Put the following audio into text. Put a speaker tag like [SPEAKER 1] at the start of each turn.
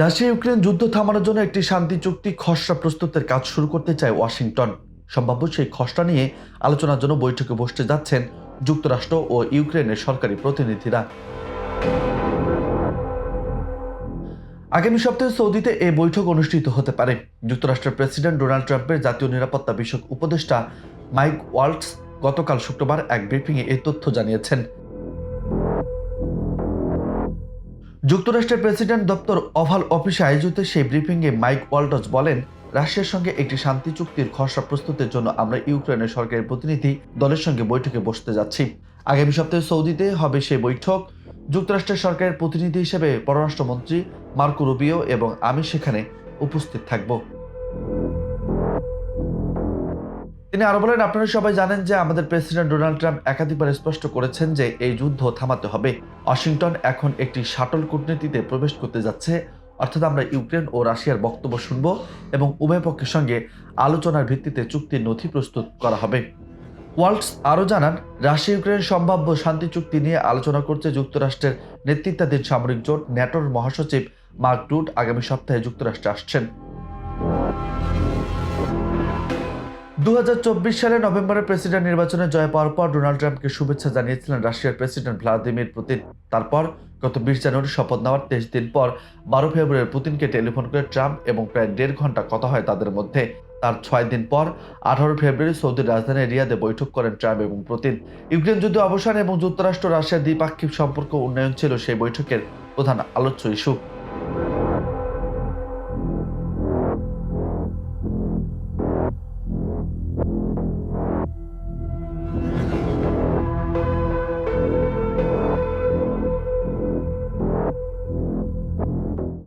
[SPEAKER 1] Russia Ukraine যুদ্ধ থামানোর জন্য একটি শান্তি চুক্তি খসড়া প্রস্তুতের কাজ শুরু করতে চায় ওয়াশিংটন। সম্ভাব্য সেই খসড়া নিয়ে আলোচনার জন্য বৈঠকে বসতে যাচ্ছেন যুক্তরাষ্ট্র ও ইউক্রেনের সরকারি প্রতিনিধিরা। আগামী সপ্তাহে সৌদিতে এই বৈঠক অনুষ্ঠিত হতে পারে। যুক্তরাষ্ট্রের প্রেসিডেন্ট ডোনাল্ড ট্রাম্পের জাতীয় নিরাপত্তা বিষয়ক উপদেষ্টা মাইক ওয়ালটস গতকাল শুক্রবার এক ব্রিফিংয়ে এই তথ্য জানিয়েছেন। যুক্তরাষ্ট্রের প্রেসিডেন্ট দপ্তর ওভাল অফিসে আয়োজিত সেই ব্রিফিংয়ে মাইক ওয়ালটস বলেন, রাশিয়ার সঙ্গে একটি শান্তি চুক্তির খসড়া প্রস্তুতের জন্য আমরা ইউক্রেনের সরকারি প্রতিনিধি দলের সঙ্গে বৈঠকে বসতে যাচ্ছি। আগামী সপ্তাহে সৌদিতে হবে সেই বৈঠক। যুক্তরাষ্ট্রের সরকারের প্রতিনিধি হিসেবে পররাষ্ট্রমন্ত্রী মার্কো রুবিও এবং আমি সেখানে উপস্থিত থাকব। তিনি আরো বলেন, আপনারা সবাই জানেন যে আমাদের প্রেসিডেন্ট ডোনাল্ড ট্রাম্প একাধিকবার স্পষ্ট করেছেন যে এই যুদ্ধ থামাতে হবে। ওয়াশিংটন এখন একটি শাটল কূটনীতিতে প্রবেশ করতে যাচ্ছে, অর্থাৎ আমরা ইউক্রেন ও রাশিয়ার বক্তব্য শুনব এবং উভয় পক্ষের সঙ্গে আলোচনার ভিত্তিতে চুক্তির নথি প্রস্তুত করা হবে। ওয়ালটস আরও জানান, রাশিয়া ইউক্রেন সম্ভাব্য শান্তি চুক্তি নিয়ে আলোচনা করছে যুক্তরাষ্ট্রের নেতৃত্বাধীন সামরিক জোট ন্যাটোর মহাসচিব মার্ক রুট আগামী সপ্তাহে যুক্তরাষ্ট্রে আসছেন। 2024 সালে নভেম্বরে প্রেসিডেন্ট নির্বাচনে জয় পাওয়ার পর ডোনাল্ড ট্রাম্পকে শুভেচ্ছা জানিয়েছিলেন রাশিয়ার প্রেসিডেন্ট ভ্লাদিমির পুতিন। তারপর গত 20 জানুয়ারি শপথ নেওয়ার 23 দিন পর 12 ফেব্রুয়ারি পুতিনকে টেলিফোন করে ট্রাম্প এবং প্রায় 1.5 ঘন্টা কথা হয় তাদের মধ্যে। তার 6 দিন পর 18 ফেব্রুয়ারি সৌদির রাজধানী রিয়াদে বৈঠক করেন ট্রাম্প এবং পুতিন। ইউক্রেন যুদ্ধ অবসান এবং যুক্তরাষ্ট্র রাশিয়ার দ্বিপাক্ষিক সম্পর্ক উন্নয়ন ছিল সেই বৈঠকের প্রধান আলোচ্য ইস্যু।